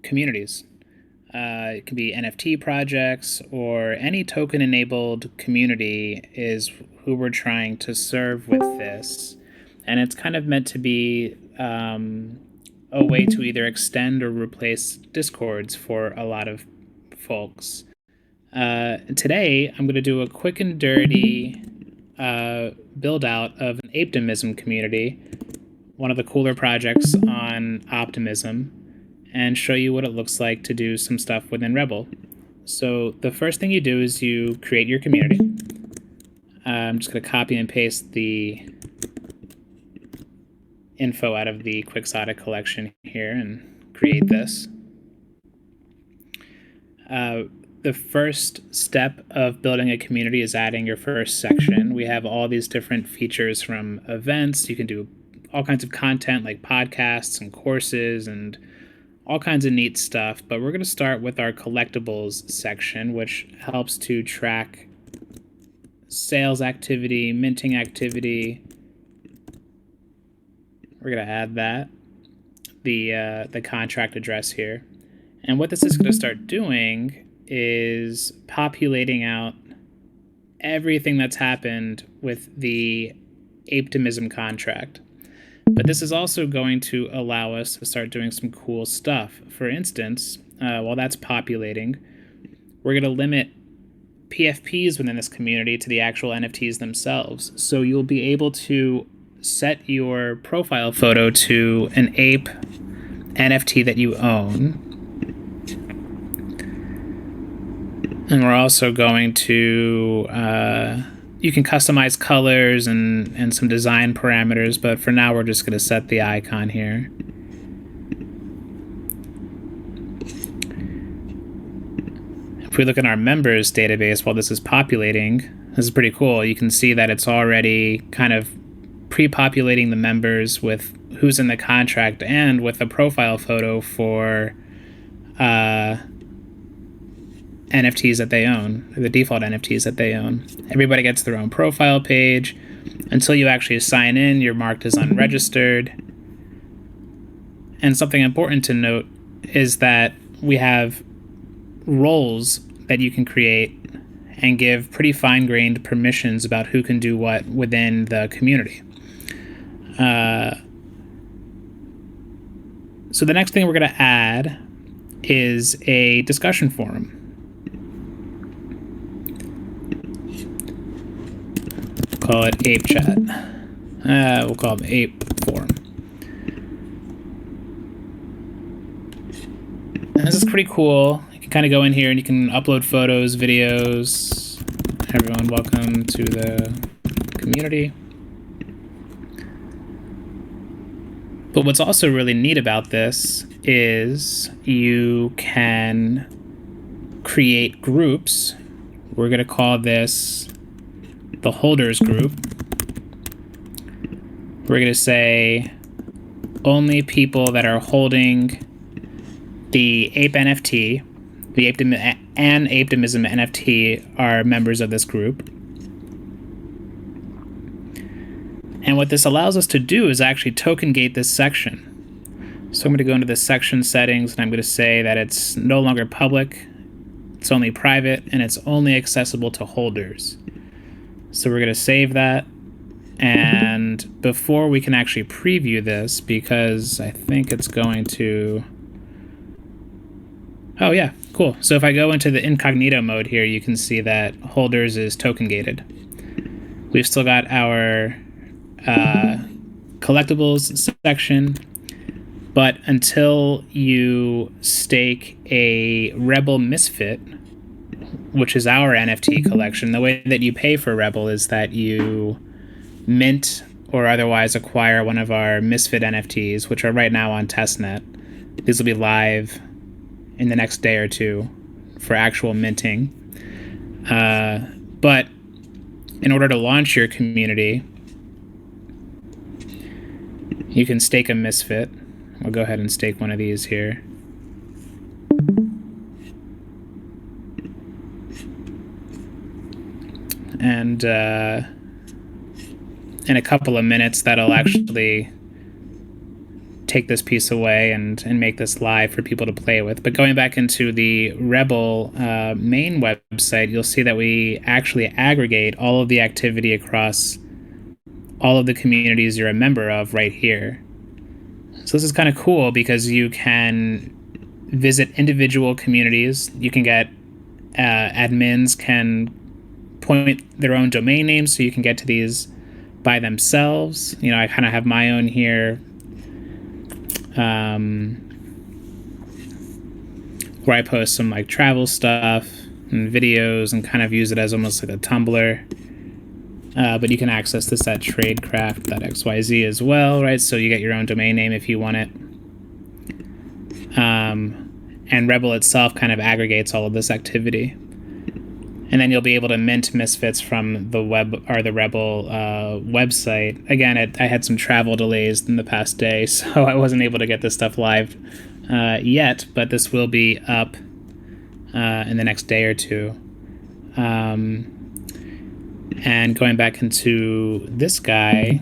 communities. It can be NFT projects, or any token-enabled community is who we're trying to serve with this. And it's kind of meant to be a way to either extend or replace Discords for a lot of folks. Today, I'm going to do a quick and dirty build out of an Optimism community, one of the cooler projects on Optimism, and show you what it looks like to do some stuff within Reble. So the first thing you do is you create your community. I'm just going to copy and paste the info out of the Quixotic collection here and create this. The first step of building a community is adding your first section. We have all these different features, from events. You can do all kinds of content like podcasts and courses and all kinds of neat stuff. But we're going to start with our collectibles section, which helps to track sales activity, minting activity. We're going to add that, the contract address here. And what this is going to start doing is populating out everything that's happened with the Optimism contract. But this is also going to allow us to start doing some cool stuff. For instance, while that's populating, we're going to limit PFPs within this community to the actual NFTs themselves. So you'll be able to set your profile photo to an ape NFT that you own. And we're also going to, you can customize colors and some design parameters, but for now we're just going to set the icon here. If we look at our members database while this is populating, this is pretty cool. You can see that it's already kind of pre-populating the members with who's in the contract and with a profile photo for NFTs that they own, the default NFTs that they own. Everybody gets their own profile page. Until you actually sign in, you're marked as unregistered. And something important to note is that we have roles that you can create and give pretty fine-grained permissions about who can do what within the community. So the next thing we're going to add is a discussion forum. Call it Ape Chat. We'll call it Ape Forum. And this is pretty cool. You can kind of go in here and you can upload photos, videos. Everyone, welcome to the community. But what's also really neat about this is you can create groups. We're going to call this the holders group. We're going to say only people that are holding the Ape NFT, the Optimism NFT, are members of this group. And what this allows us to do is actually token gate this section. So I'm going to go into the section settings and I'm going to say that it's no longer public, it's only private, and it's only accessible to holders. So we're going to save that. And before we can actually preview this, because I think it's going to... Oh yeah, cool. So if I go into the incognito mode here, you can see that holders is token gated. We've still got our collectibles section, but until you stake a Reble Misfit, which is our NFT collection, the way that you pay for Reble is that you mint or otherwise acquire one of our Misfit NFTs, which are right now on testnet. These will be live in the next day or two for actual minting. But in order to launch your community, you can stake a Misfit. We'll go ahead and stake one of these here. And in a couple of minutes, that'll actually take this piece away and make this live for people to play with. But going back into the Reble main website, you'll see that we actually aggregate all of the activity across all of the communities you're a member of right here. So this is kind of cool because you can visit individual communities. You can get admins can point their own domain names, so you can get to these by themselves. You know, I kind of have my own here, where I post some like travel stuff and videos and kind of use it as almost like a Tumblr. But you can access this at tradecraft.xyz as well, right? So you get your own domain name if you want it. And Reble itself kind of aggregates all of this activity. And then you'll be able to mint misfits from the web or the Reble website. Again, I had some travel delays in the past day, so I wasn't able to get this stuff live yet, but this will be up in the next day or two. And going back into this guy,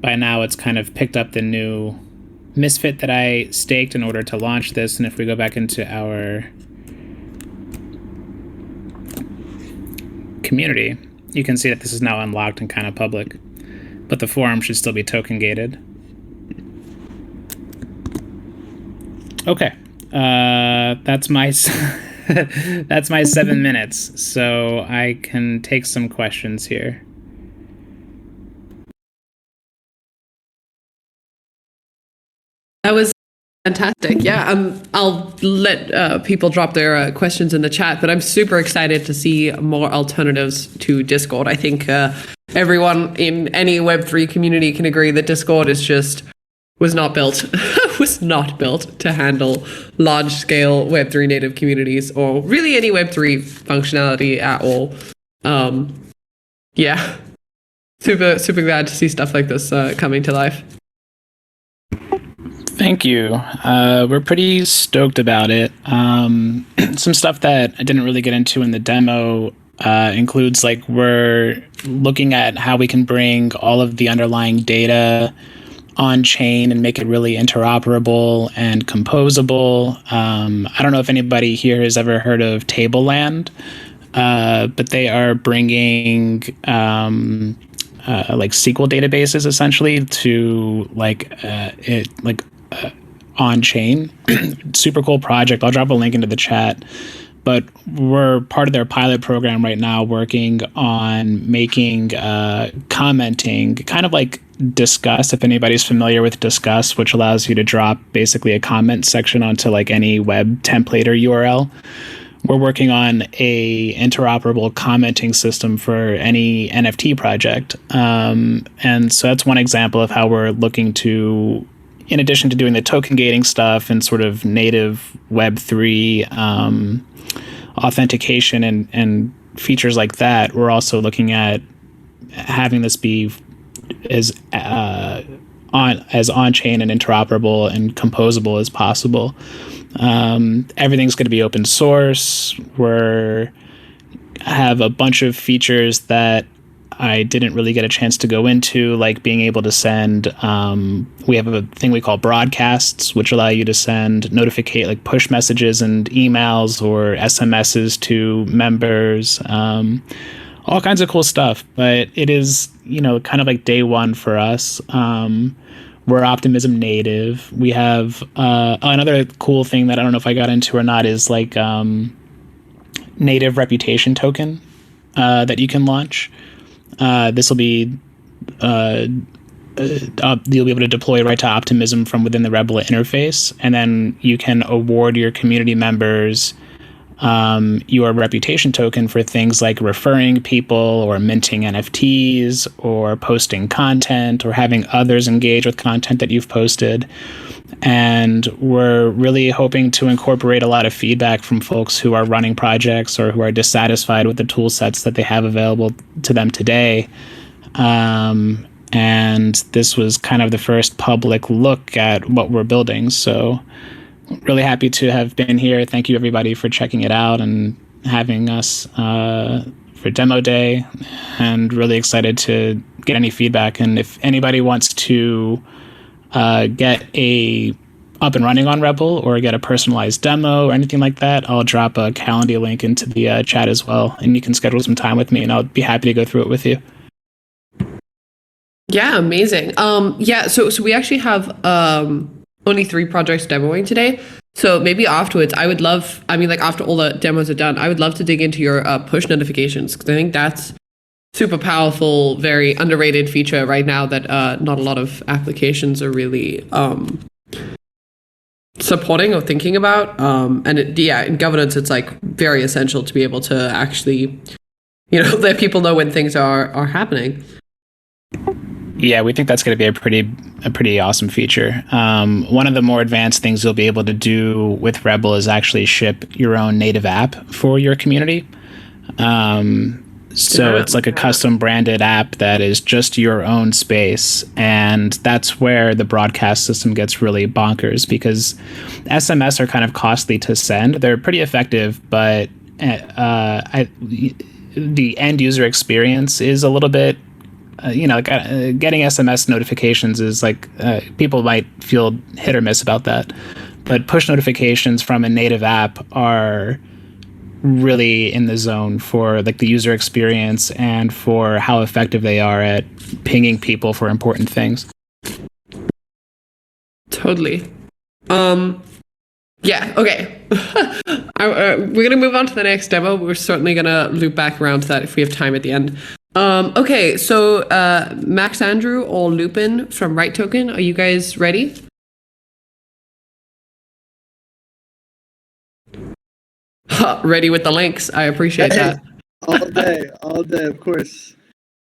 by now it's kind of picked up the new misfit that I staked in order to launch this. And if we go back into our community, you can see that this is now unlocked and kind of public, but the forum should still be token gated. Okay, that's my that's my 7 minutes, so I can take some questions here. That was fantastic. Yeah, I'll let people drop their questions in the chat, but I'm super excited to see more alternatives to Discord. I think everyone in any Web3 community can agree that Discord was not built to handle large-scale Web3 native communities or really any Web3 functionality at all. Yeah, super glad to see stuff like this coming to life. Thank you. We're pretty stoked about it. Some stuff that I didn't really get into in the demo includes, like, we're looking at how we can bring all of the underlying data on chain and make it really interoperable and composable. I don't know if anybody here has ever heard of Tableland, but they are bringing like SQL databases essentially to on chain. Super cool project. I'll drop a link into the chat. But we're part of their pilot program right now, working on making commenting kind of like Discuss, if anybody's familiar with Discuss, which allows you to drop basically a comment section onto like any web template or URL. We're working on a interoperable commenting system for any NFT project. And so that's one example of how we're looking to, in addition to doing the token gating stuff and sort of native Web3 authentication and features like that, we're also looking at having this be as on-chain and interoperable and composable as possible. Everything's going to be open source. We have a bunch of features that I didn't really get a chance to go into, like being able to send, we have a thing we call broadcasts, which allow you to send like push messages and emails or SMSs to members, all kinds of cool stuff. But it is, kind of like day one for us. We're Optimism native. We have another cool thing that I don't know if I got into or not is like native reputation token that you can launch. This will be you'll be able to deploy right to Optimism from within the Reble interface, and then you can award your community members your reputation token for things like referring people or minting NFTs or posting content or having others engage with content that you've posted. And we're really hoping to incorporate a lot of feedback from folks who are running projects or who are dissatisfied with the tool sets that they have available to them today. And this was kind of the first public look at what we're building. So really happy to have been here. Thank you, everybody, for checking it out and having us for demo day, and really excited to get any feedback. And if anybody wants to get a up and running on Reble or get a personalized demo or anything like that, I'll drop a Calendar link into the chat as well, and you can schedule some time with me, and I'll be happy to go through it with you. Yeah, amazing. Yeah, so we actually have only 3 projects demoing today. So maybe afterwards, I would love. I mean, like after all the demos are done, I would love to dig into your push notifications, because I think that's super powerful, very underrated feature right now that not a lot of applications are really supporting or thinking about. And in governance, it's like very essential to be able to actually, let people know when things are happening. Yeah, we think that's going to be a pretty awesome feature. One of the more advanced things you'll be able to do with Reble is actually ship your own native app for your community. So it's like a custom branded app that is just your own space. And that's where the broadcast system gets really bonkers, because SMS are kind of costly to send. They're pretty effective, but the end user experience is a little bit, getting SMS notifications is like, people might feel hit or miss about that. But push notifications from a native app are really in the zone for like the user experience and for how effective they are at pinging people for important things. Totally. Yeah, okay. We're going to move on to the next demo. We're certainly going to loop back around to that if we have time at the end. Okay, so Max Andrew or Lupin from Rightoken, are you guys ready? Ready with the links. I appreciate that. All day, of course.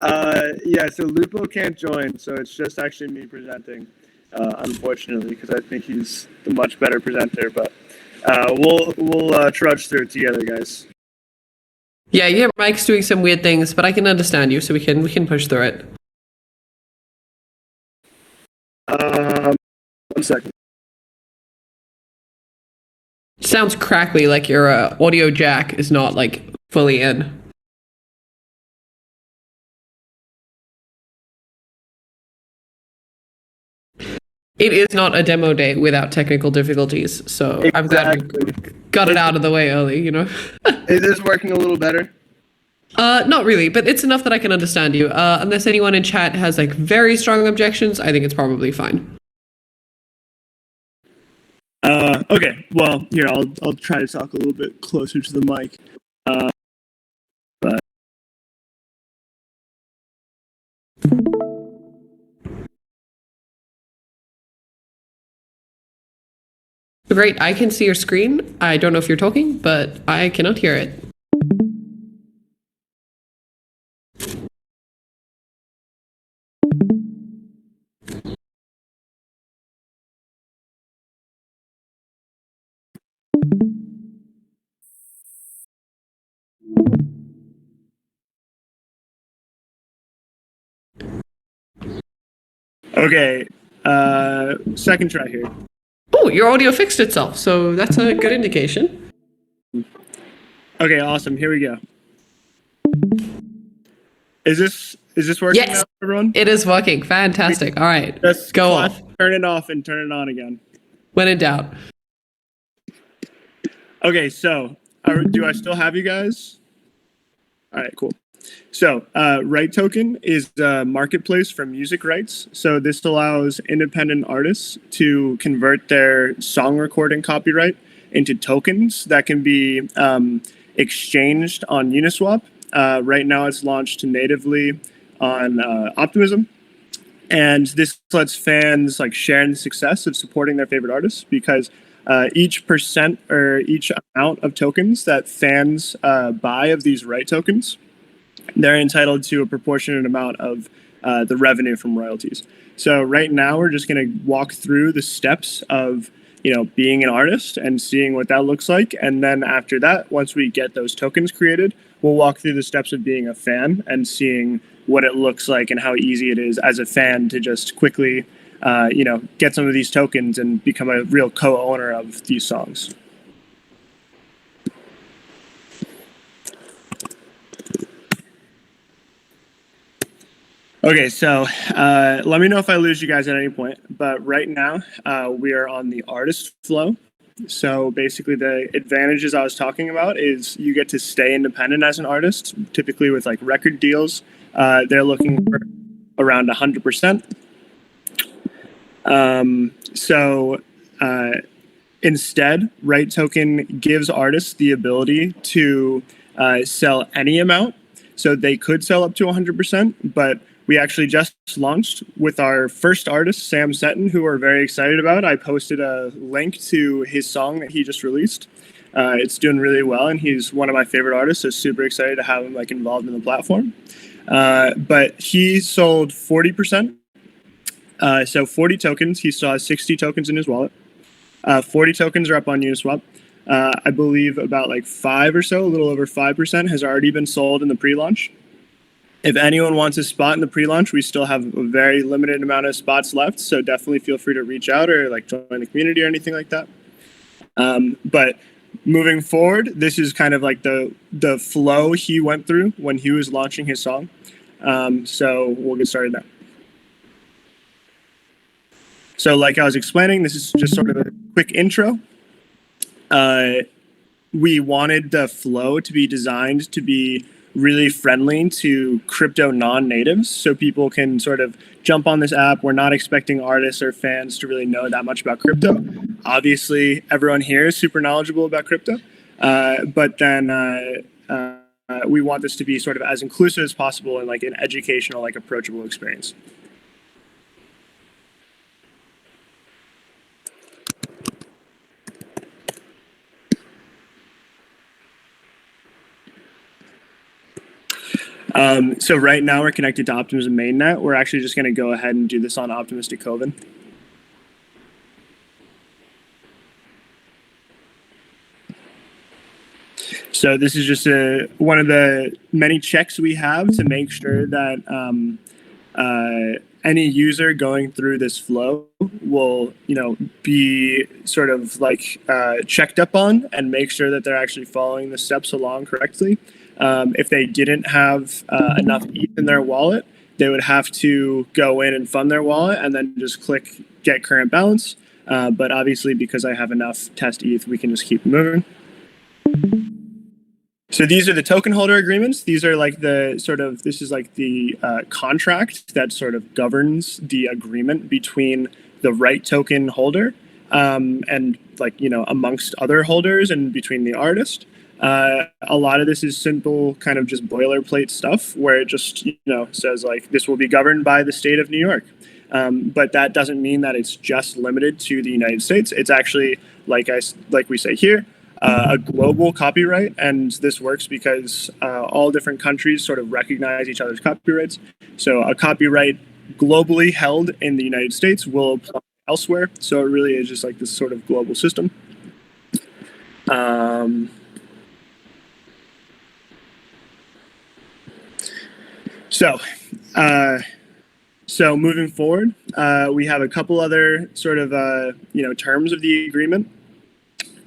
Yeah, so Lupo can't join, so it's just actually me presenting, unfortunately, because I think he's the much better presenter. But we'll trudge through it together, guys. Yeah, Mike's doing some weird things, but I can understand you, so we can push through it. 1 second. Sounds crackly, like your audio jack is not like fully in. It is not a demo day without technical difficulties, so exactly. I'm glad we got it out of the way early, Is this working a little better? Not really, but it's enough that I can understand you. Unless anyone in chat has like very strong objections, I think it's probably fine. Okay, well, here, I'll try to talk a little bit closer to the mic. But great, I can see your screen. I don't know if you're talking, but I cannot hear it. okay, second try here. Oh, your audio fixed itself, so that's a good indication. Okay, awesome. Here we go. Is this working now, everyone? It is working. Fantastic. All right, Just go off. Turn it off and turn it on again. When in doubt. Okay, so do I still have you guys? All right, cool. So Rightoken is a marketplace for music rights. So this allows independent artists to convert their song recording copyright into tokens that can be exchanged on Uniswap. Right now it's launched natively on Optimism. And this lets fans like share in the success of supporting their favorite artists, because each percent or each amount of tokens that fans buy of these right tokens, they're entitled to a proportionate amount of the revenue from royalties. So right now we're just going to walk through the steps of being an artist and seeing what that looks like. And then after that, once we get those tokens created, we'll walk through the steps of being a fan and seeing what it looks like and how easy it is as a fan to just quickly get some of these tokens and become a real co-owner of these songs. Okay, so let me know if I lose you guys at any point. But right now, we are on the artist flow. So basically, the advantages I was talking about is you get to stay independent as an artist. Typically, with like record deals, they're looking for around 100%. Instead, Rightoken gives artists the ability to sell any amount. So they could sell up to 100%, but we actually just launched with our first artist, Sam Seton, who we're very excited about. I posted a link to his song that he just released. It's doing really well, and he's one of my favorite artists, so super excited to have him like involved in the platform. But he sold 40%. So 40 tokens. He still has 60 tokens in his wallet. 40 tokens are up on Uniswap. I believe about like 5 or so, a little over 5% has already been sold in the pre-launch. If anyone wants a spot in the pre-launch, we still have a very limited amount of spots left. So definitely feel free to reach out or like join the community or anything like that. But moving forward, this is kind of like the flow he went through when he was launching his song. So we'll get started now. So like I was explaining, this is just sort of a quick intro. We wanted the flow to be designed to be really friendly to crypto non-natives, so people can sort of jump on this app. We're not expecting artists or fans to really know that much about crypto. Obviously, everyone here is super knowledgeable about crypto, but then we want this to be sort of as inclusive as possible and like an educational, like approachable experience. So right now we're connected to Optimism mainnet. We're actually just going to go ahead and do this on Optimistic Coven. So this is just one of the many checks we have to make sure that any user going through this flow will, be sort of like checked up on and make sure that they're actually following the steps along correctly. If they didn't have enough ETH in their wallet, they would have to go in and fund their wallet and then just click get current balance. But obviously, because I have enough test ETH, we can just keep moving. So these are the token holder agreements. These are like this is like the contract that sort of governs the agreement between the right token holder and like, amongst other holders and between the artist. A lot of this is simple kind of just boilerplate stuff where it just, says like this will be governed by the state of New York. But that doesn't mean that it's just limited to the United States. It's actually, like we say here, a global copyright, and this works because all different countries sort of recognize each other's copyrights. So a copyright globally held in the United States will apply elsewhere. So it really is just like this sort of global system. So moving forward, we have a couple other sort of terms of the agreement.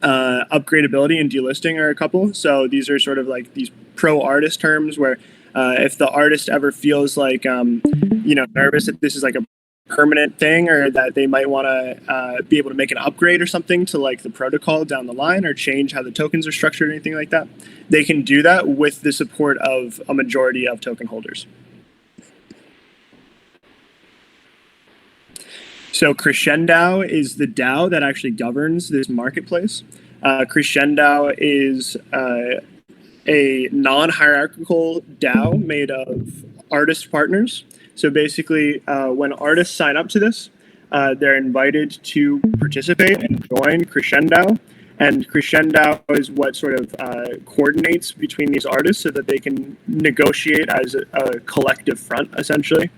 Upgradability and delisting are a couple. So these are sort of like these pro artist terms where if the artist ever feels like nervous that this is like a permanent thing or that they might want to be able to make an upgrade or something to like the protocol down the line or change how the tokens are structured or anything like that, they can do that with the support of a majority of token holders. So Crescendo is the DAO that actually governs this marketplace. Crescendo is a non-hierarchical DAO made of artist partners. So basically, when artists sign up to this, they're invited to participate and join Crescendo. And Crescendo is what sort of coordinates between these artists so that they can negotiate as a collective front, essentially.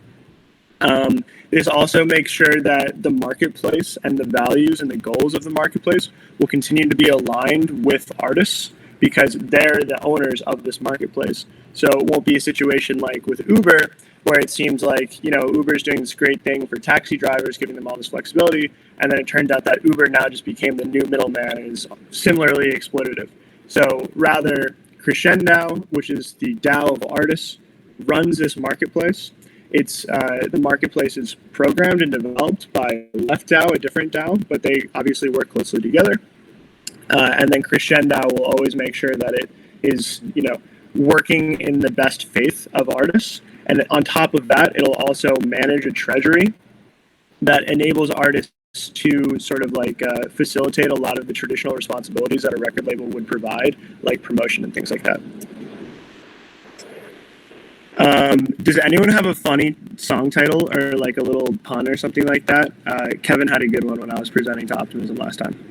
This also makes sure that the marketplace and the values and the goals of the marketplace will continue to be aligned with artists because they're the owners of this marketplace. So it won't be a situation like with Uber where it seems like, Uber is doing this great thing for taxi drivers, giving them all this flexibility. And then it turns out that Uber now just became the new middleman and is similarly exploitative. So rather, Crescendo, which is the DAO of artists, runs this marketplace. It's the marketplace is programmed and developed by Left DAO, a different DAO, but they obviously work closely together. And then Crescendo will always make sure that it is, working in the best faith of artists. And on top of that, it'll also manage a treasury that enables artists to sort of facilitate a lot of the traditional responsibilities that a record label would provide, like promotion and things like that. Does anyone have a funny song title or like a little pun or something like that? Kevin had a good one when I was presenting to Optimism last time.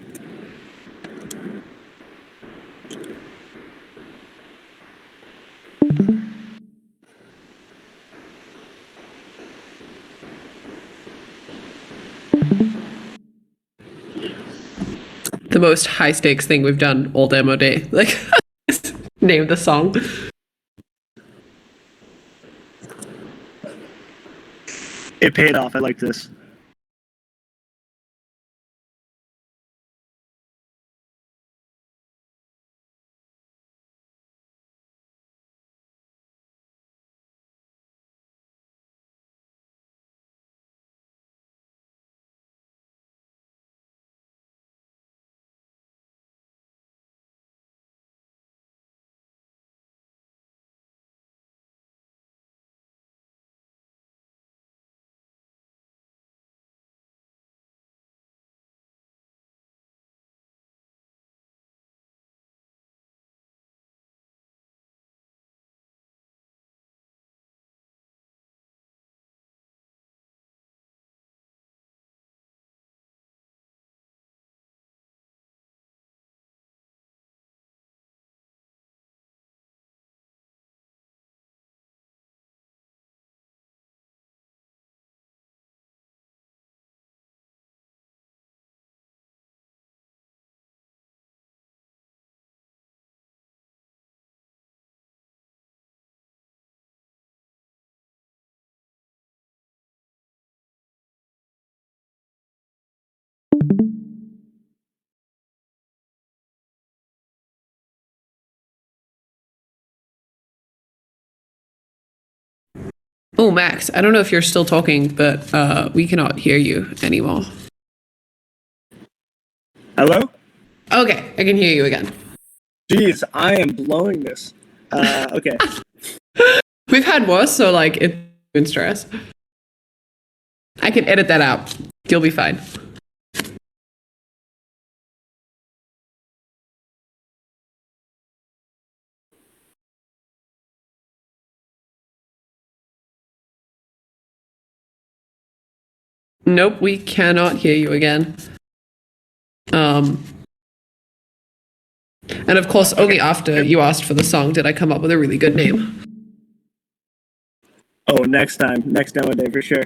The most high stakes thing we've done all demo day. Like, name the song. It paid off. I like this. Oh, Max, I don't know if you're still talking, but we cannot hear you anymore. Hello? Okay, I can hear you again. Jeez, I am blowing this. Okay. We've had worse, so like it's in stress. I can edit that out. You'll be fine. Nope, we cannot hear you again. And of course, only after you asked for the song did I come up with a really good name. Oh, next demo day for sure.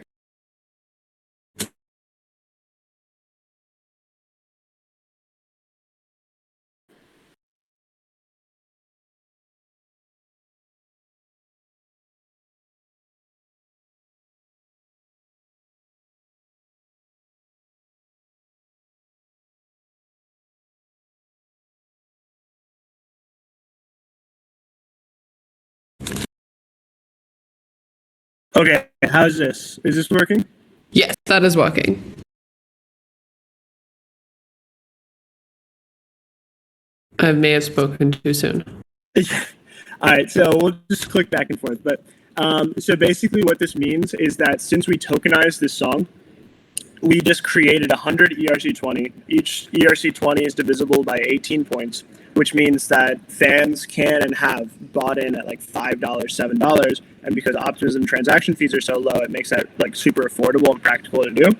Okay, how's this? Is this working? Yes, that is working. I may have spoken too soon. All right, so we'll just click back and forth. But so basically what this means is that since we tokenized this song, we just created 100 ERC20. Each ERC20 is divisible by 18 points, which means that fans can and have bought in at like $5, $7. And because Optimism transaction fees are so low, it makes that like super affordable and practical to do.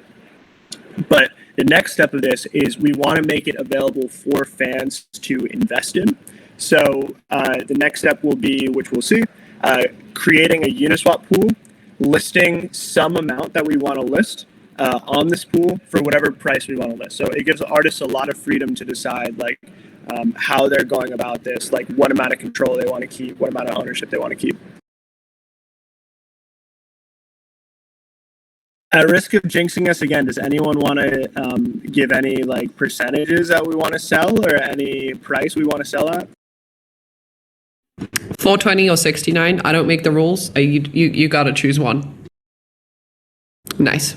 But the next step of this is we want to make it available for fans to invest in. So the next step will be, which we'll see, creating a Uniswap pool, listing some amount that we want to list on this pool for whatever price we want to list. So it gives artists a lot of freedom to decide like how they're going about this, like what amount of control they want to keep, what amount of ownership they want to keep. At risk of jinxing us again, does anyone want to give any like percentages that we want to sell or any price we want to sell at? 420 or 69. I don't make the rules. You got to choose one. Nice.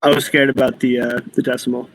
I was scared about the decimal.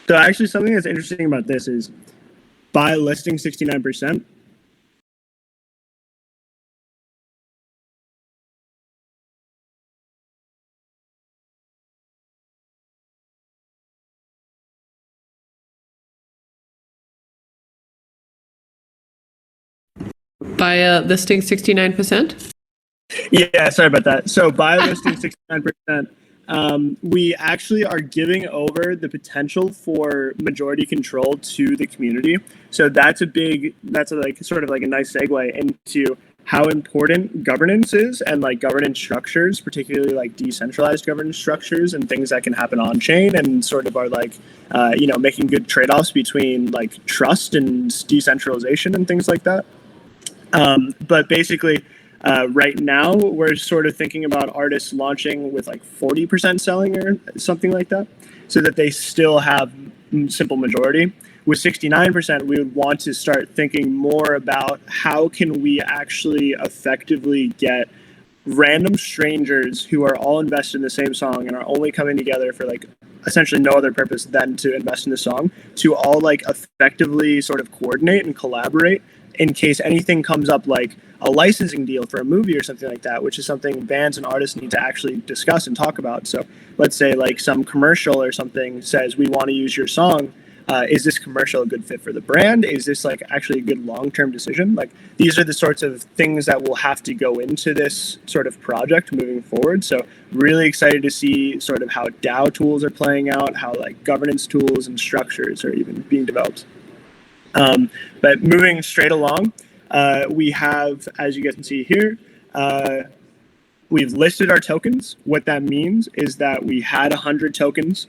So actually, something that's interesting about this is buy listing 69%. By listing 69%? Yeah, sorry about that. So buy listing 69%. We actually are giving over the potential for majority control to the community. So that's like sort of like a nice segue into how important governance is and like governance structures, particularly like decentralized governance structures and things that can happen on chain and sort of are like, making good trade offs between like trust and decentralization and things like that. But basically, right now we're sort of thinking about artists launching with like 40% selling or something like that, so that they still have simple majority. With 69%, we would want to start thinking more about how can we actually effectively get random strangers who are all invested in the same song and are only coming together for like essentially no other purpose than to invest in the song to all like effectively sort of coordinate and collaborate in case anything comes up like a licensing deal for a movie or something like that, which is something bands and artists need to actually discuss and talk about. So let's say like some commercial or something says we want to use your song. Is this commercial a good fit for the brand? Is this like actually a good long-term decision? Like these are the sorts of things that will have to go into this sort of project moving forward. So really excited to see sort of how DAO tools are playing out, how like governance tools and structures are even being developed. But moving straight along, we have, as you guys can see here, we've listed our tokens. What that means is that we had 100 tokens.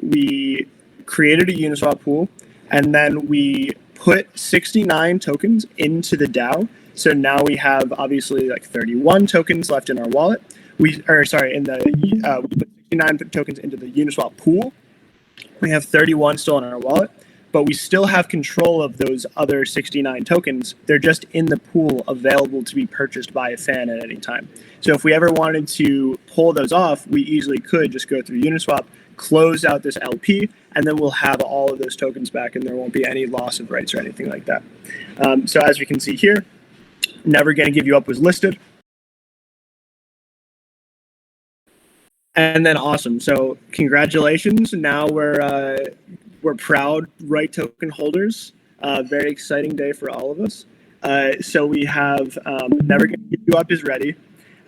We created a Uniswap pool, and then we put 69 tokens into the DAO. So now we have obviously like 31 tokens left in our wallet. We put 69 tokens into the Uniswap pool. We have 31 still in our wallet, but we still have control of those other 69 tokens. They're just in the pool available to be purchased by a fan at any time. So if we ever wanted to pull those off, we easily could just go through Uniswap, close out this LP, and then we'll have all of those tokens back and there won't be any loss of rights or anything like that. So as we can see here, Never Gonna Give You Up was listed. And then awesome. So congratulations. Now we're proud Rightoken holders. Very exciting day for all of us. So we have Never Gonna Give You Up is ready.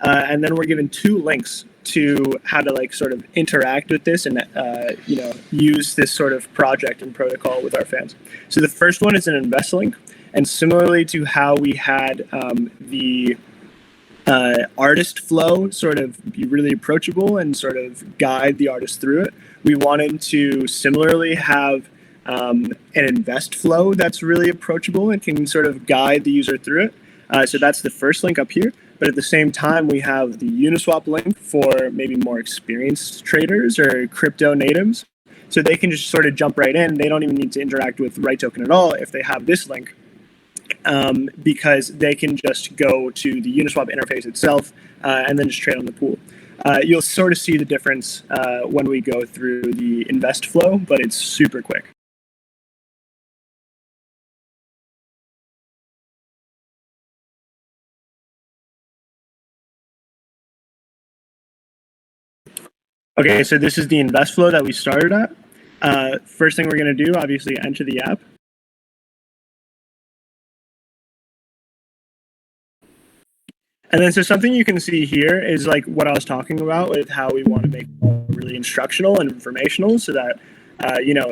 And then we're given 2 links to how to like sort of interact with this and use this sort of project and protocol with our fans. So the first one is an invest link, and similarly to how we had the artist flow sort of be really approachable and sort of guide the artist through it, we wanted to similarly have an invest flow that's really approachable and can sort of guide the user through it. So that's the first link up here. But at the same time, we have the Uniswap link for maybe more experienced traders or crypto natives. So they can just sort of jump right in. They don't even need to interact with Rightoken at all if they have this link. Because they can just go to the Uniswap interface itself and then just trade on the pool. You'll sort of see the difference when we go through the invest flow, but it's super quick. Okay, so this is the invest flow that we started at. First thing we're going to do, obviously, enter the app. And then, so something you can see here is like what I was talking about with how we want to make it really instructional and informational, so that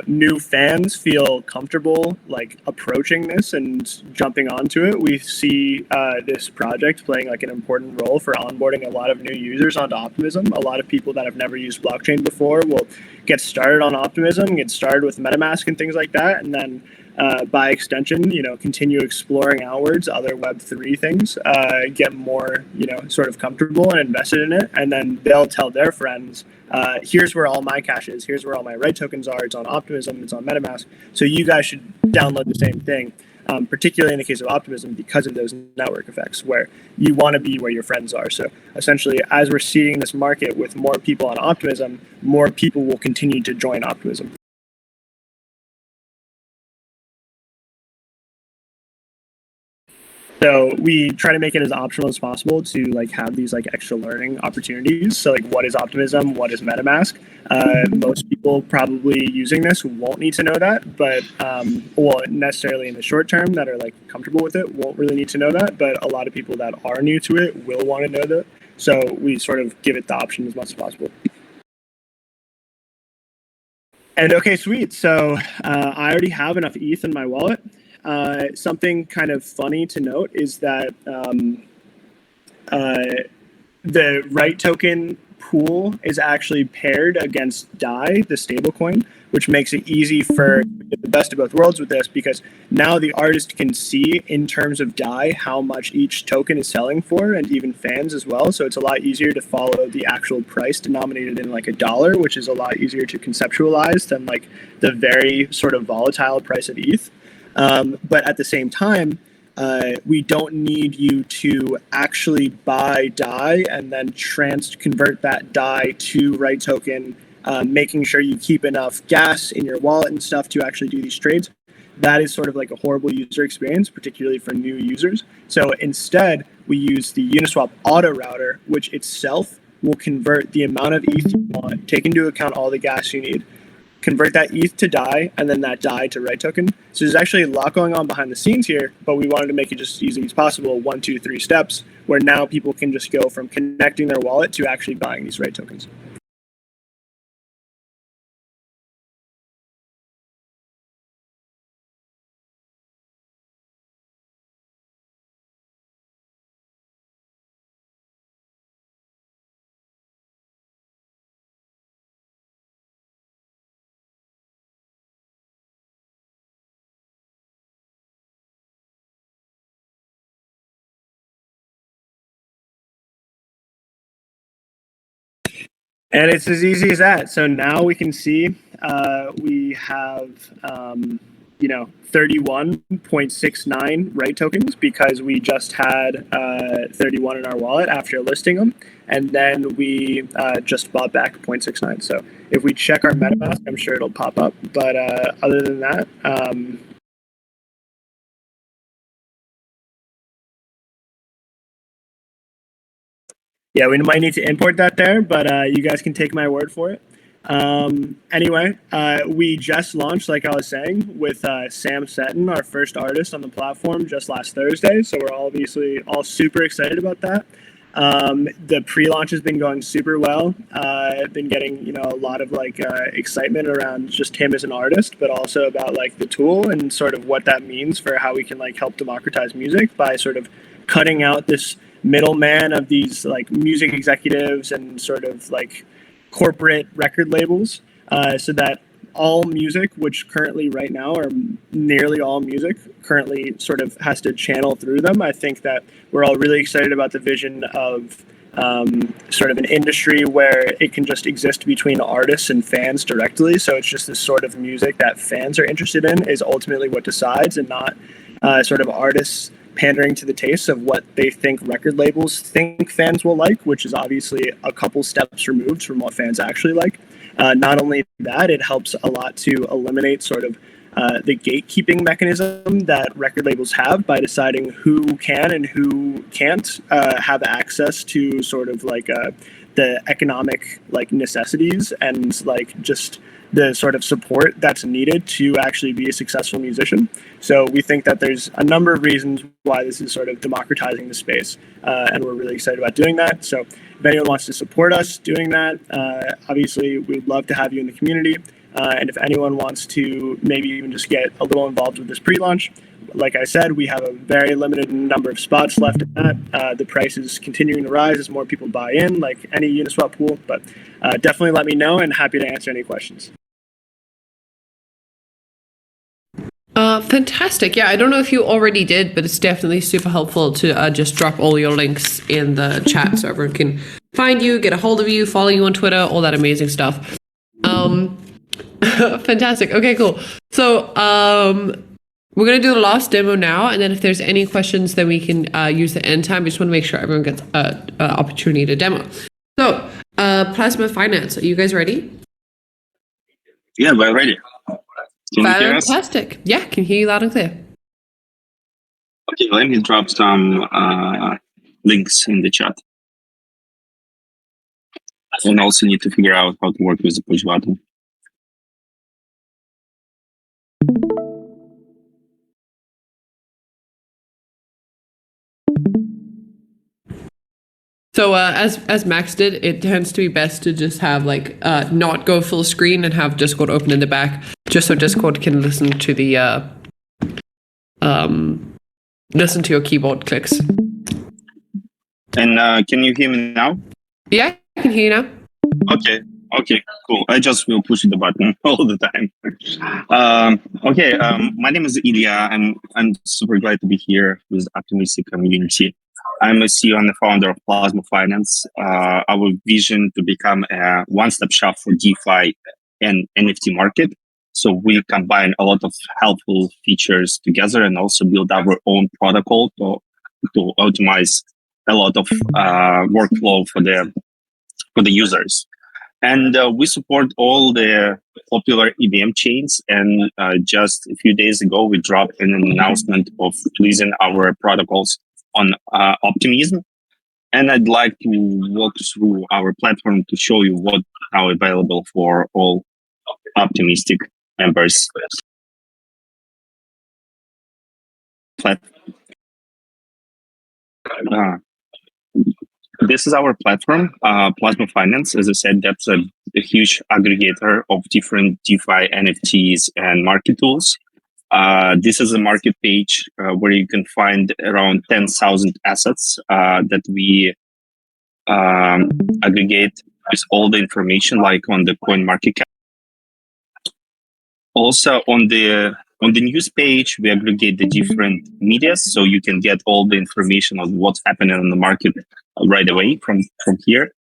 new fans feel comfortable like approaching this and jumping onto it. We see this project playing like an important role for onboarding a lot of new users onto Optimism. A lot of people that have never used blockchain before will get started on Optimism, get started with MetaMask and things like that, and then by extension, continue exploring outwards other Web3 things, get more, sort of comfortable and invested in it, and then they'll tell their friends, here's where all my cash is, here's where all my Right tokens are, it's on Optimism, it's on MetaMask, so you guys should download the same thing, particularly in the case of Optimism because of those network effects where you want to be where your friends are. So essentially, as we're seeing this market with more people on Optimism, more people will continue to join Optimism. So we try to make it as optional as possible to like have these like extra learning opportunities. So like, what is Optimism? What is MetaMask? Most people probably using this won't need to know that, but well, necessarily in the short term that are like comfortable with it won't really need to know that. But a lot of people that are new to it will want to know that. So we sort of give it the option as much as possible. And okay, sweet. So I already have enough ETH in my wallet. Something kind of funny to note is that the Right token pool is actually paired against DAI, the stablecoin, which makes it easy for the best of both worlds with this, because now the artist can see in terms of DAI how much each token is selling for, and even fans as well. So it's a lot easier to follow the actual price denominated in like a dollar, which is a lot easier to conceptualize than like the very sort of volatile price of ETH. But at the same time, we don't need you to actually buy DAI and then convert that DAI to Right token, making sure you keep enough gas in your wallet and stuff to actually do these trades. That is sort of like a horrible user experience, particularly for new users. So instead, we use the Uniswap auto router, which itself will convert the amount of ETH you want, take into account all the gas you need, convert that ETH to DAI, and then that DAI to Right token. So there's actually a lot going on behind the scenes here, but we wanted to make it just as easy as possible, 1, 2, 3 steps, where now people can just go from connecting their wallet to actually buying these Right tokens. And it's as easy as that. So now we can see we have 31.69 Right tokens because we just had 31 in our wallet after listing them, and then we just bought back 0.69. So if we check our MetaMask, I'm sure it'll pop up. But other than that, yeah, we might need to import that there, but you guys can take my word for it. Anyway, we just launched, like I was saying, with Sam Seton, our first artist on the platform, just last Thursday. So we're obviously all super excited about that. The pre-launch has been going super well. I've been getting, a lot of like excitement around just him as an artist, but also about like the tool and sort of what that means for how we can like help democratize music by sort of cutting out this middleman of these like music executives and sort of like corporate record labels, so that all music, which currently right now are nearly all music, currently sort of has to channel through them. I think that we're all really excited about the vision of sort of an industry where it can just exist between artists and fans directly. So it's just this sort of music that fans are interested in is ultimately what decides, and not sort of artists pandering to the tastes of what they think record labels think fans will like, which is obviously a couple steps removed from what fans actually like. Not only that, it helps a lot to eliminate sort of the gatekeeping mechanism that record labels have by deciding who can and who can't have access to sort of like the economic like necessities and like just the sort of support that's needed to actually be a successful musician. So we think that there's a number of reasons why this is sort of democratizing the space, and we're really excited about doing that. So if anyone wants to support us doing that, obviously we'd love to have you in the community. And if anyone wants to maybe even just get a little involved with this pre-launch, like I said, we have a very limited number of spots left in that. The price is continuing to rise as more people buy in, like any Uniswap pool. But definitely let me know, and happy to answer any questions. Fantastic. Yeah, I don't know if you already did, but it's definitely super helpful to just drop all your links in the chat so everyone can find you, get a hold of you, follow you on Twitter, all that amazing stuff. Fantastic. Okay, cool. So we're going to do the last demo now, and then if there's any questions, then we can use the end time. We just want to make sure everyone gets an opportunity to demo. So Plasma.Finance, are you guys ready? Yeah, we're ready. Can you hear us? Fantastic. Yeah, can hear you loud and clear. Okay, let me drop some links in the chat. And also need to figure out how to work with the push button. So as Max did, it tends to be best to just have like not go full screen and have Discord open in the back, just so Discord can listen to the listen to your keyboard clicks. And can you hear me now? Yeah, I can hear you now. Okay, cool. I just will push the button all the time. My name is Ilya, and I'm super glad to be here with the Optimistic community. I'm a CEO and the founder of Plasma.Finance. Our vision to become a one-stop shop for DeFi and NFT market. So we combine a lot of helpful features together and also build our own protocol to optimize a lot of workflow for the users. And we support all the popular EVM chains. And just a few days ago, we dropped an announcement of releasing our protocols on Optimism. And I'd like to walk through our platform to show you what now available for all Optimistic members. This is our platform, Plasma.Finance. As I said, that's a huge aggregator of different DeFi, NFTs, and market tools. This is a market page where you can find around 10,000 assets that we aggregate with all the information, like on the coin market cap. Also on the news page, we aggregate the different medias, so you can get all the information on what's happening on the market right away from here.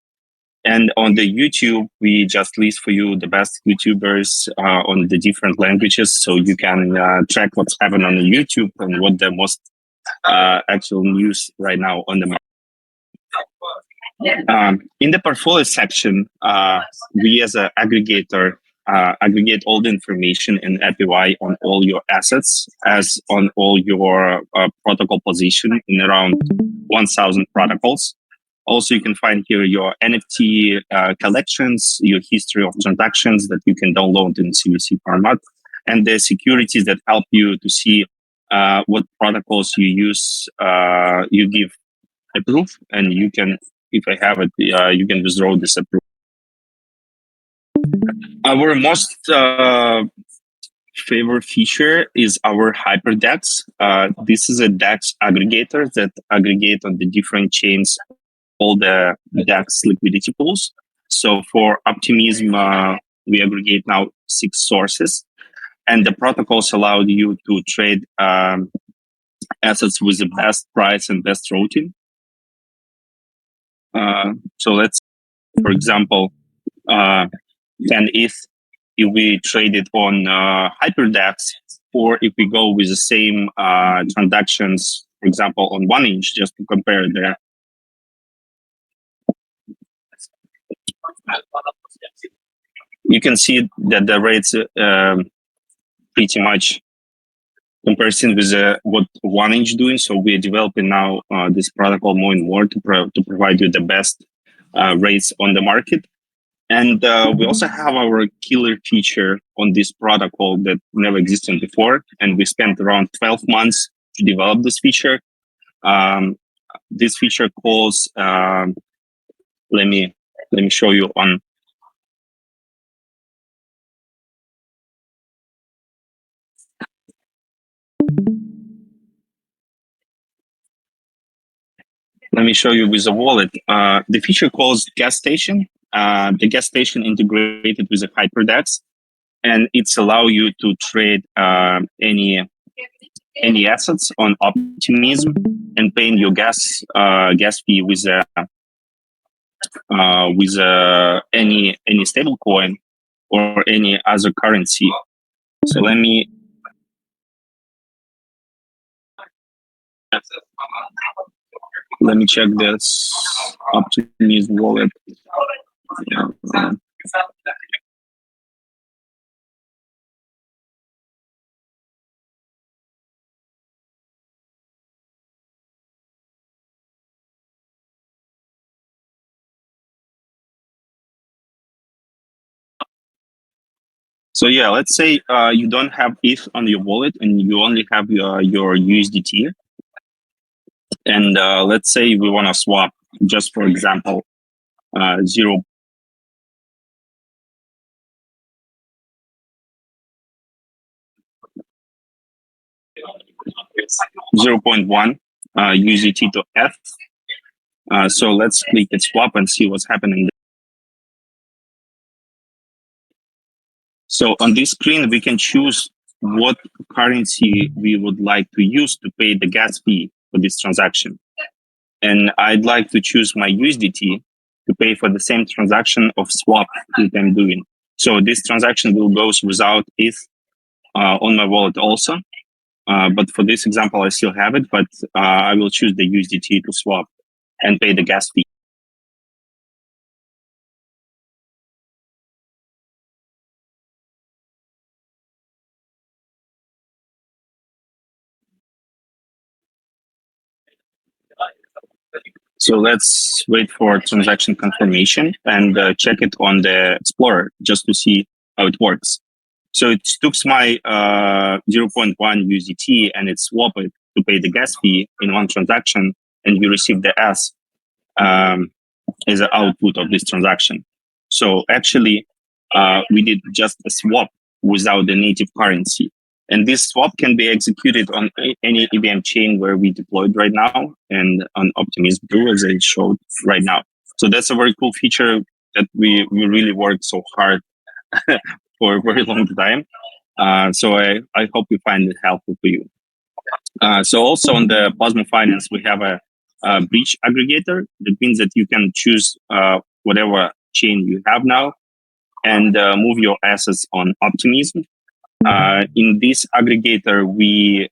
And on the YouTube, we just list for you the best YouTubers on the different languages, so you can track what's happening on the YouTube and what the most actual news right now on the market. In the portfolio section, we as an aggregator aggregate all the information in API on all your assets, as on all your protocol position in around 1,000 protocols. Also, you can find here your NFT collections, your history of transactions that you can download in CVC format, and the securities that help you to see what protocols you use. You give approve, and you can, if I have it, you can withdraw this approve. Our most favorite feature is our HyperDEX. This is a DEX aggregator that aggregate on the different chains all the DEX liquidity pools. So for Optimism, we aggregate now 6 sources, and the protocols allow you to trade assets with the best price and best routing. So let's, for example, 10 ETH, if we trade it on HyperDEX, or if we go with the same transactions, for example, on 1inch, just to compare the you can see that the rates pretty much comparison with what 1inch doing. So we're developing now this protocol more and more to provide you the best rates on the market. And we also have our killer feature on this protocol that never existed before. And we spent around 12 months to develop this feature. This feature calls, let me show you on. Let me show you with a wallet. The feature calls gas station. The gas station integrated with a hyperdex, and it's allow you to trade any assets on Optimism and paying your gas fee with any stable coin or any other currency. So let me check this Optimism wallet. So yeah, let's say you don't have ETH on your wallet and you only have your USDT. And let's say we want to swap, just for example, 0.1 USDT to F. So let's click the swap and see what's happening. So on this screen, we can choose what currency we would like to use to pay the gas fee for this transaction. And I'd like to choose my USDT to pay for the same transaction of swap that I'm doing. So this transaction will go without ETH on my wallet also. But for this example, I still have it, but I will choose the USDT to swap and pay the gas fee. So let's wait for transaction confirmation and check it on the Explorer just to see how it works. So it took my 0.1 USDT and it swapped it to pay the gas fee in one transaction, and we received the S as an output of this transaction. So actually, we did just a swap without the native currency. And this swap can be executed on any EVM chain where we deployed right now and on Optimism too, as I showed right now. So that's a very cool feature that we really worked so hard for a very long time. So I hope you find it helpful for you. So also on the Plasma.Finance, we have a bridge aggregator. That means that you can choose whatever chain you have now and move your assets on Optimism. In this aggregator, we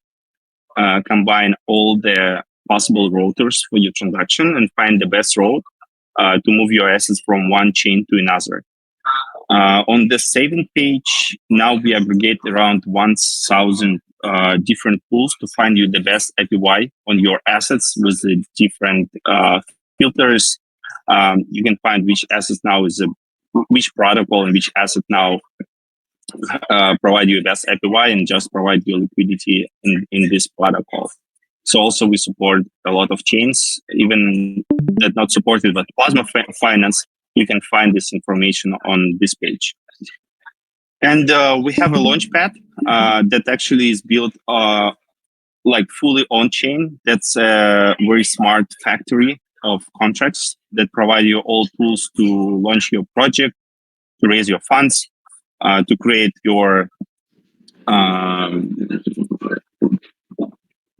combine all the possible routers for your transaction and find the best route to move your assets from one chain to another. On the saving page, now we aggregate around 1,000 different pools to find you the best APY on your assets with the different filters. You can find which assets now is which protocol and which asset now provide you the best APY and just provide you liquidity in this protocol. So also we support a lot of chains, even that not supported, but Plasma.Finance, you can find this information on this page. And we have a launchpad that actually is built like fully on-chain. That's a very smart factory of contracts that provide you all tools to launch your project, to raise your funds, to create your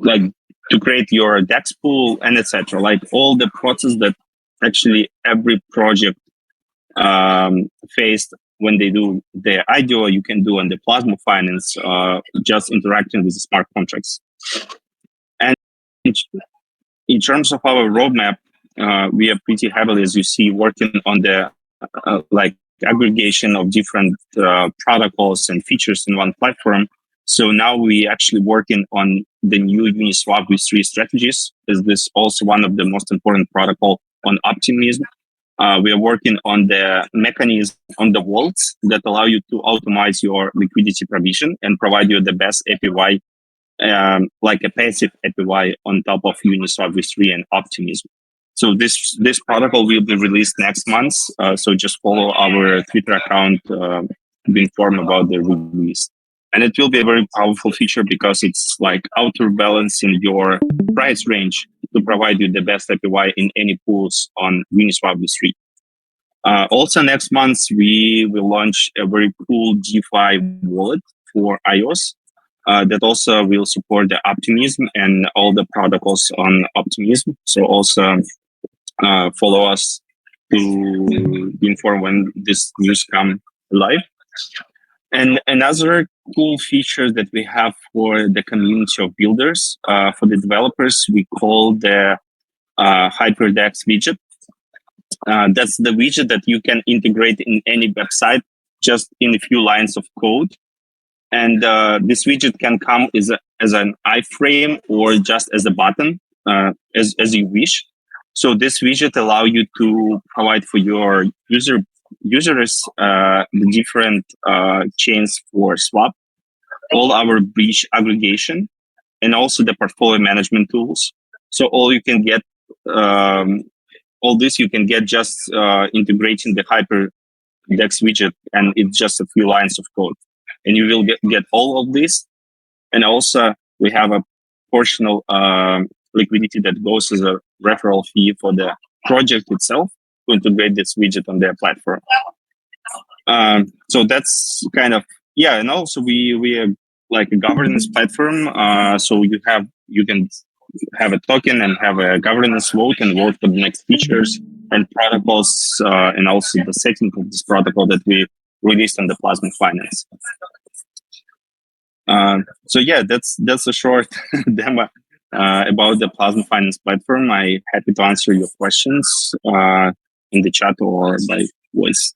DEX pool and etc. Like all the process that actually every project faced when they do their IDO, you can do on the Plasma.Finance, just interacting with the smart contracts. And in terms of our roadmap, we are pretty heavily, as you see, working on the like aggregation of different protocols and features in one platform. So now we actually working on the new Uniswap with 3 strategies. Is this also one of the most important protocol on Optimism? We are working on the mechanism on the vaults that allow you to automate your liquidity provision and provide you the best APY, like a passive APY on top of Uniswap v3 and Optimism. So this protocol will be released next month. So just follow our Twitter account to be informed about the release. And it will be a very powerful feature because it's like counterbalancing your price range to provide you the best APY in any pools on Uniswap v3. Also, next month, we will launch a very cool DeFi wallet for iOS that also will support the Optimism and all the protocols on Optimism. So also follow us to be informed when this news come live. And another cool feature that we have for the community of builders, for the developers, we call the HyperDex widget. That's the widget that you can integrate in any website just in a few lines of code. And this widget can come as an iframe or just as a button, as you wish. So this widget allow you to provide for your users the different chains for swap, all our bridge aggregation, and also the portfolio management tools. So all you can get, all this you can get just integrating the HyperDex widget, and it's just a few lines of code, and you will get all of this. And also we have a portional liquidity that goes as a referral fee for the project itself to integrate this widget on their platform. So that's kind of, yeah. And also we are like a governance platform. So you can have a token and have a governance vote and vote for the next features and protocols, and also the setting of this protocol that we released on the Plasma.Finance. So yeah, that's a short demo about the Plasma.Finance platform. I'm happy to answer your questions in the chat or by voice.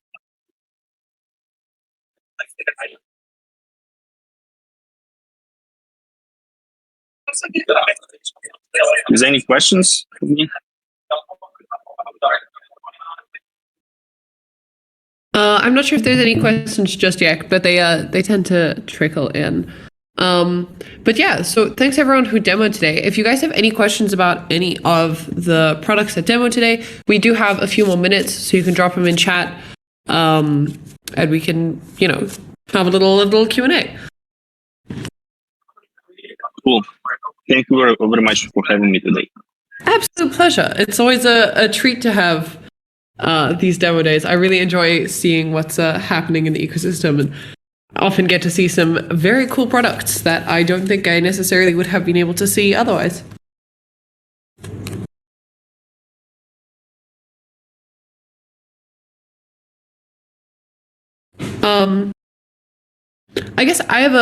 Is there any questions for me? I'm not sure if there's any questions just yet, but they tend to trickle in. But yeah, so thanks everyone who demoed today. If you guys have any questions about any of the products that demoed today, we do have a few more minutes, so you can drop them in chat, and we can, have a little Q&A. Cool. Thank you very much for having me today. Absolute pleasure. It's always a treat to have these demo days. I really enjoy seeing what's happening in the ecosystem, and often get to see some very cool products that I don't think I necessarily would have been able to see otherwise. I guess I have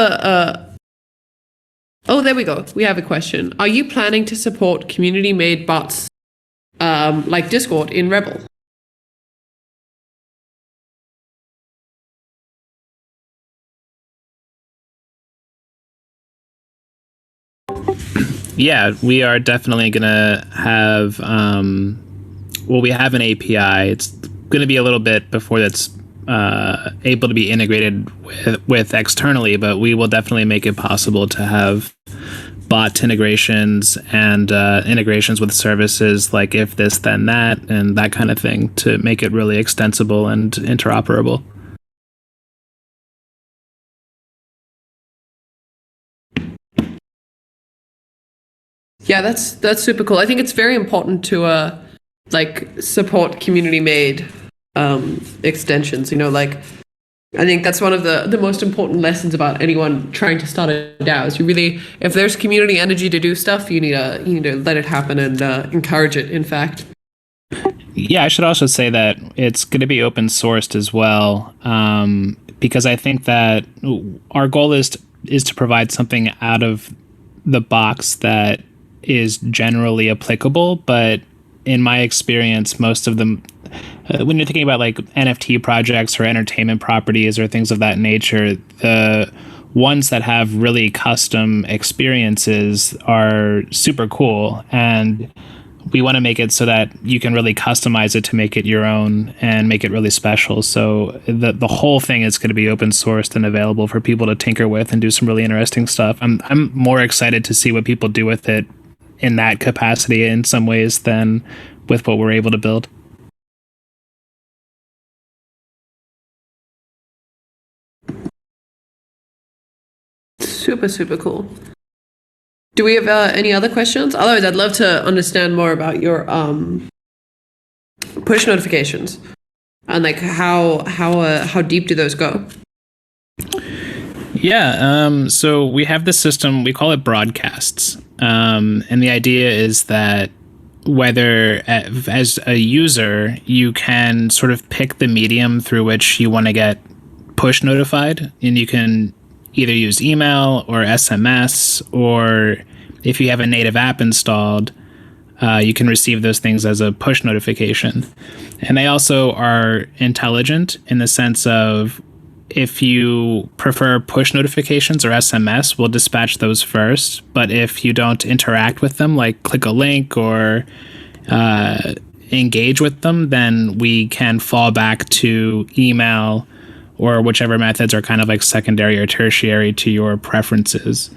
oh, there we go. We have a question. Are you planning to support community-made bots like Discord in Reble? Yeah, we are definitely going to have, we have an API. It's going to be a little bit before that's able to be integrated with externally, but we will definitely make it possible to have bot integrations and integrations with services like if this, then that, and that kind of thing to make it really extensible and interoperable. Yeah, that's super cool. I think it's very important to support community-made extensions. I think that's one of the most important lessons about anyone trying to start a DAO. Is you really, if there's community energy to do stuff, you need to let it happen and encourage it. In fact. Yeah, I should also say that it's going to be open sourced as well, because I think that our goal is to provide something out of the box that is generally applicable, but in my experience, most of them, when you're thinking about like NFT projects or entertainment properties or things of that nature, the ones that have really custom experiences are super cool. And we want to make it so that you can really customize it to make it your own and make it really special. So the whole thing is going to be open sourced and available for people to tinker with and do some really interesting stuff. I'm more excited to see what people do with it in that capacity in some ways than with what we're able to build. Super, super cool. Do we have any other questions? Otherwise, I'd love to understand more about your push notifications and like how deep do those go? Yeah, so we have this system, we call it broadcasts. And the idea is that whether as a user, you can sort of pick the medium through which you want to get push notified, and you can either use email or SMS, or if you have a native app installed, you can receive those things as a push notification. And they also are intelligent in the sense of, if you prefer push notifications or SMS, we'll dispatch those first. But if you don't interact with them, like click a link or engage with them, then we can fall back to email or whichever methods are kind of like secondary or tertiary to your preferences.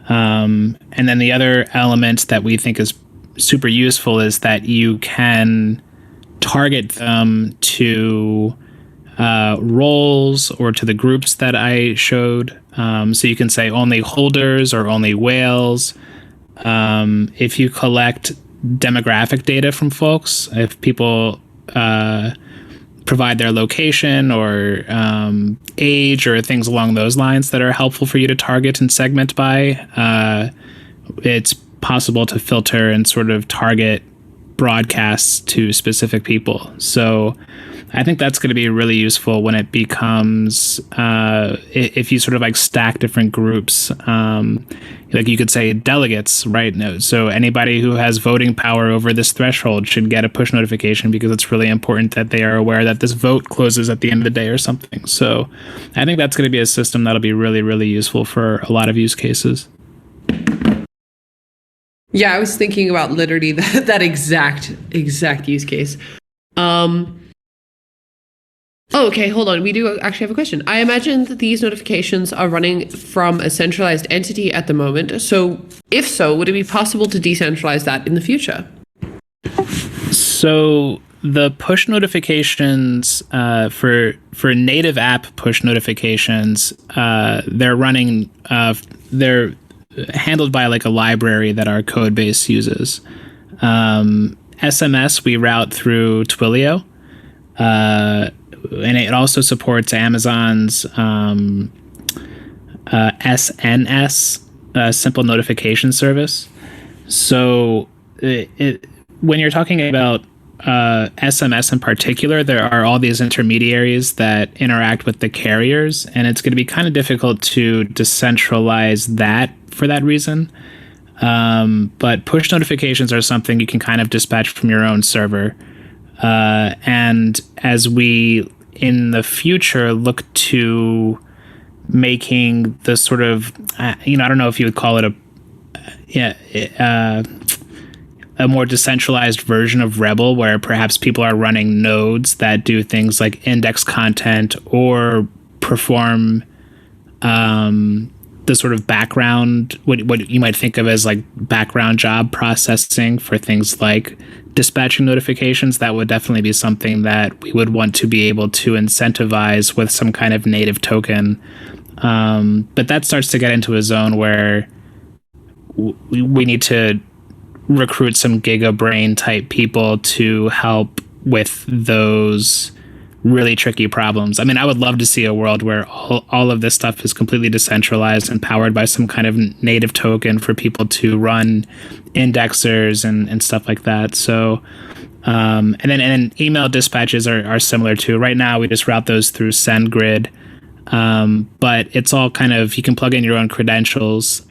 And then the other element that we think is super useful is that you can target them to roles or to the groups that I showed. So you can say only holders or only whales. If you collect demographic data from folks, if people provide their location or age or things along those lines that are helpful for you to target and segment by, it's possible to filter and sort of target broadcasts to specific people. So I think that's going to be really useful when it becomes, if you sort of like stack different groups, like you could say delegates, right? So anybody who has voting power over this threshold should get a push notification because it's really important that they are aware that this vote closes at the end of the day or something. So I think that's going to be a system that'll be really, really useful for a lot of use cases. Yeah, I was thinking about literally that exact use case. Oh, okay, hold on. We do actually have a question. I imagine that these notifications are running from a centralized entity at the moment. So if so, would it be possible to decentralize that in the future? So the push notifications for native app push notifications, they're running, they're handled by like a library that our code base uses. SMS we route through Twilio. And it also supports Amazon's SNS, simple notification service. So when you're talking about SMS in particular, there are all these intermediaries that interact with the carriers, and it's going to be kind of difficult to decentralize that for that reason. But push notifications are something you can kind of dispatch from your own server. And as we in the future look to making the sort of, I don't know if you would call it a more decentralized version of Reble, where perhaps people are running nodes that do things like index content or perform the sort of background, what you might think of as like background job processing for things like dispatching notifications. That would definitely be something that we would want to be able to incentivize with some kind of native token. But that starts to get into a zone where we need to recruit some gigabrain type people to help with those really tricky problems. I mean, I would love to see a world where all of this stuff is completely decentralized and powered by some kind of native token for people to run indexers and stuff like that. So, and then email dispatches are similar too. Right now, we just route those through SendGrid, but it's all kind of, you can plug in your own credentials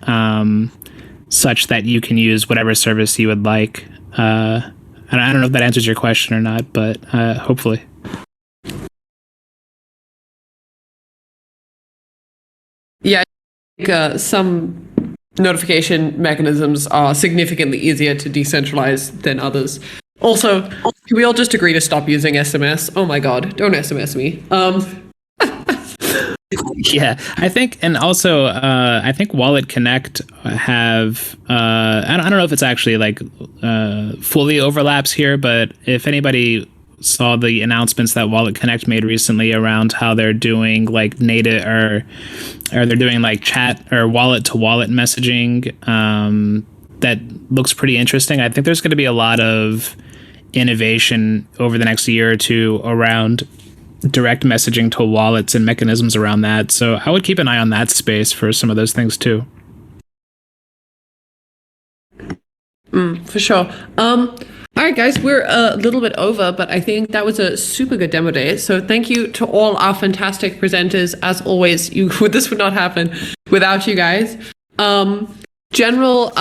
such that you can use whatever service you would like. I don't know if that answers your question or not, but hopefully. Yeah, I think some notification mechanisms are significantly easier to decentralize than others. Also, can we all just agree to stop using SMS? Oh my god, don't SMS me. Yeah, I think, and also I think Wallet Connect have I don't know if it's actually like fully overlaps here, but if anybody saw the announcements that Wallet Connect made recently around how they're doing like native or they're doing like chat or wallet to wallet messaging, that looks pretty interesting. I think there's going to be a lot of innovation over the next year or two around direct messaging to wallets and mechanisms around that. So I would keep an eye on that space for some of those things too. For sure. All right, guys, we're a little bit over, but I think that was a super good demo day. So thank you to all our fantastic presenters. As always, this would not happen without you guys. General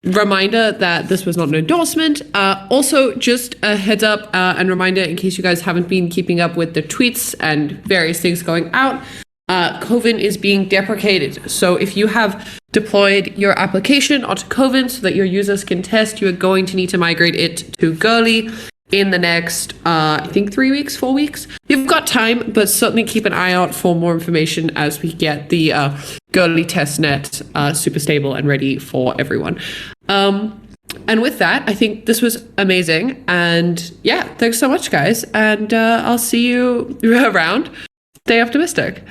reminder that this was not an endorsement. Also, just a heads up and reminder in case you guys haven't been keeping up with the tweets and various things going out. Kovan is being deprecated. So if you have deployed your application onto Kovan so that your users can test, you are going to need to migrate it to Girly in the next, I think 3 weeks, 4 weeks. You've got time, but certainly keep an eye out for more information as we get the Girly testnet super stable and ready for everyone. And with that, I think this was amazing. And yeah, thanks so much, guys. And I'll see you around. Stay optimistic.